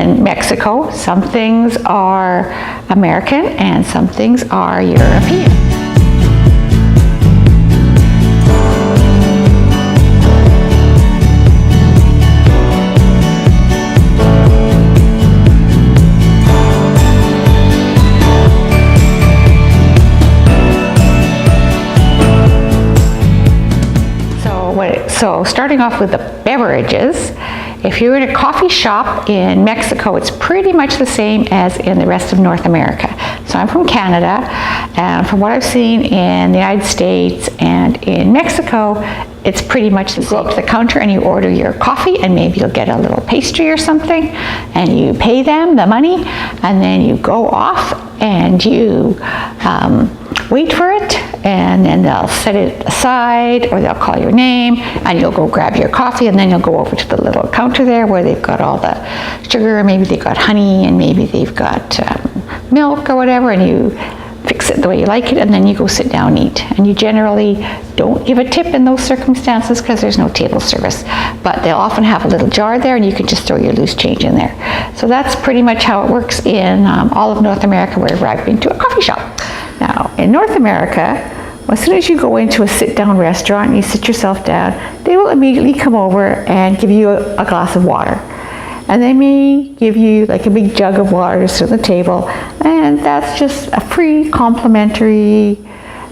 in Mexico, some things are American and some things are European. So starting off with the beverages, if you're in a coffee shop in Mexico, it's pretty much the same as in the rest of North America. So I'm from Canada, and from what I've seen in the United States and in Mexico, it's pretty much the same. You go up to the counter and you order your coffee, and maybe you'll get a little pastry or something, and you pay them the money, and then you go off and you wait for it, and then they'll set it aside, or they'll call your name, and you'll go grab your coffee, and then you'll go over to the little counter there where they've got all the sugar, maybe they've got honey, and maybe they've got milk or whatever, and you fix it the way you like it, and then you go sit down and eat. And you generally don't give a tip in those circumstances because there's no table service, but they'll often have a little jar there, and you can just throw your loose change in there. So that's pretty much how it works in all of North America wherever I've been to a coffee shop. Now, in North America, as soon as you go into a sit-down restaurant and you sit yourself down, they will immediately come over and give you a glass of water. And they may give you like a big jug of water to sit on the table, and that's just a free complimentary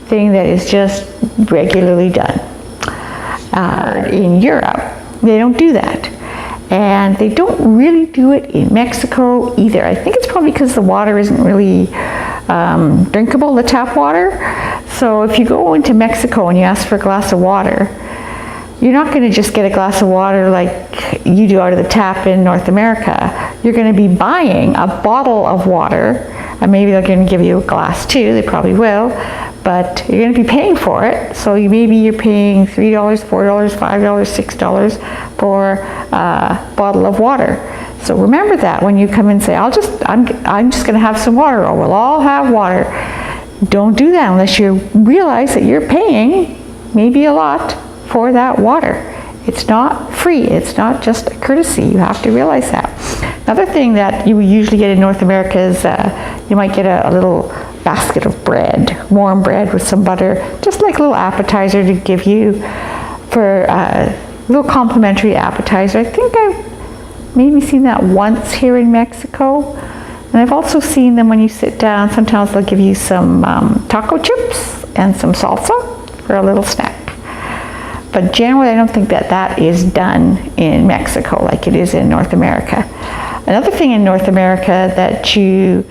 thing that is just regularly done. In Europe, they don't do that. And they don't really do it in Mexico either. I think it's probably because the water isn't really drinkable, the tap water. So if you go into Mexico and you ask for a glass of water, you're not going to just get a glass of water like you do out of the tap in North America. You're going to be buying a bottle of water, and maybe they're going to give you a glass too, they probably will, but you're going to be paying for it. So maybe you're paying $3, $4, $5, $6 for a bottle of water. So remember that when you come and say, I'm just going to have some water, or we'll all have water. Don't do that unless you realize that you're paying maybe a lot for that water. It's not free. It's not just a courtesy. You have to realize that. Another thing that you usually get in North America is you might get a little basket of bread, warm bread with some butter, just like a little appetizer to give you for a little complimentary appetizer. I think I've maybe seen that once here in Mexico. And I've also seen them when you sit down, sometimes they'll give you some taco chips and some salsa for a little snack. But generally, I don't think that is done in Mexico like it is in North America. Another thing in North America that you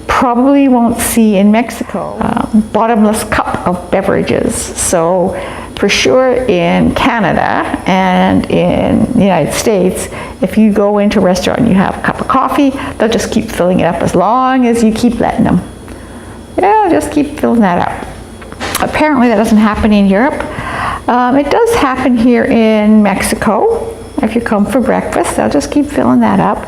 probably won't see in Mexico, bottomless cup of beverages. So for sure in Canada and in the United States, if you go into a restaurant and you have a cup of coffee, they'll just keep filling it up as long as you keep letting them. Yeah, just keep filling that up. Apparently that doesn't happen in Europe. It does happen here in Mexico. If you come for breakfast, they'll just keep filling that up.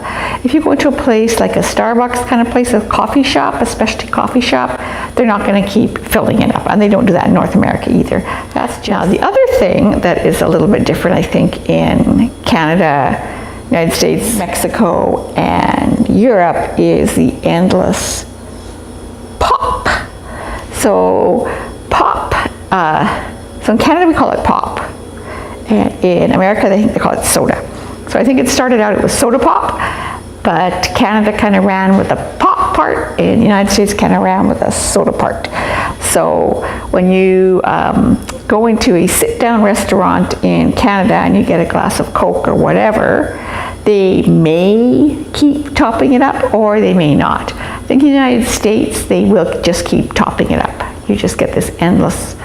If you go to a place like a Starbucks kind of place, a coffee shop, a specialty coffee shop, they're not going to keep filling it up. And they don't do that in North America either. That's just... Now, the other thing that is a little bit different, I think, in Canada, United States, Mexico, and Europe is the endless pop. So pop, so in Canada we call it pop. And in America, they call it soda. So I think it started out, it was soda pop, but Canada kind of ran with the pop part, and the United States kind of ran with the soda part. So when you go into a sit-down restaurant in Canada and you get a glass of Coke or whatever, they may keep topping it up or they may not. I think in the United States, they will just keep topping it up. You just get this endless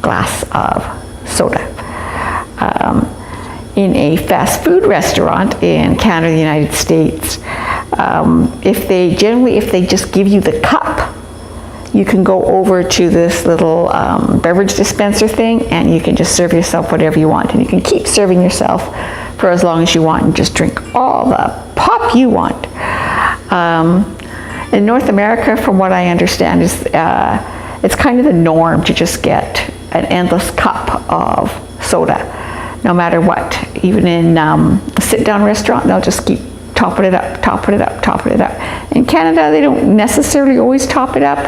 glass of soda. In a fast food restaurant in Canada, the United States, if they just give you the cup, you can go over to this little beverage dispenser thing, and you can just serve yourself whatever you want, and you can keep serving yourself for as long as you want and just drink all the pop you want. In North America, from what I understand, is it's kind of the norm to just get an endless cup of soda, no matter what. Even in a sit-down restaurant, they'll just keep topping it up, topping it up, topping it up. In Canada, they don't necessarily always top it up,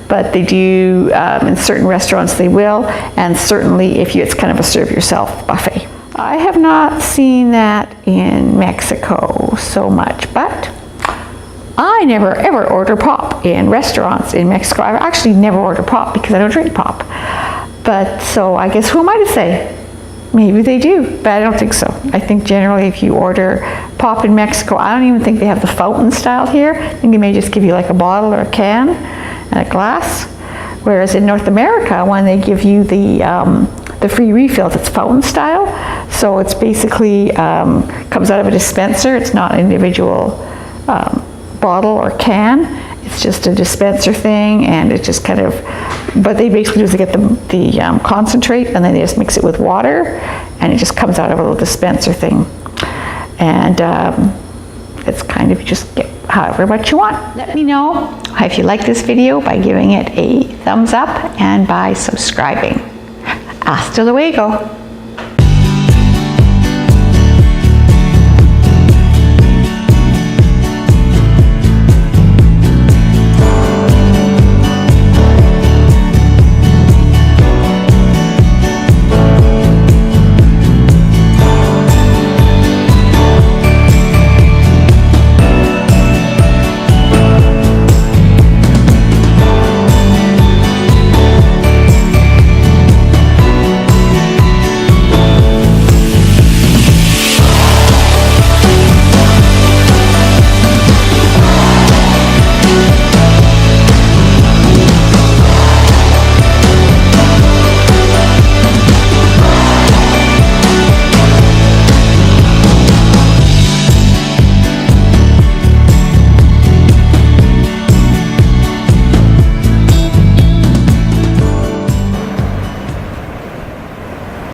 but they do, in certain restaurants they will, and certainly if it's kind of a serve yourself buffet. I have not seen that in Mexico so much, but I never ever order pop in restaurants in Mexico. I actually never order pop because I don't drink pop. But so I guess who am I to say? Maybe they do, but I don't think so. I think generally if you order pop in Mexico, I don't even think they have the fountain style here. I think they may just give you like a bottle or a can and a glass. Whereas in North America, when they give you the free refills, it's fountain style. So it's basically comes out of a dispenser. It's not an individual bottle or can. It's just a dispenser thing, and it just kind of, but they basically just get the concentrate, and then they just mix it with water, and it just comes out of a little dispenser thing. And it's kind of, you just get however much you want. Let me know if you like this video by giving it a thumbs up and by subscribing. Hasta luego.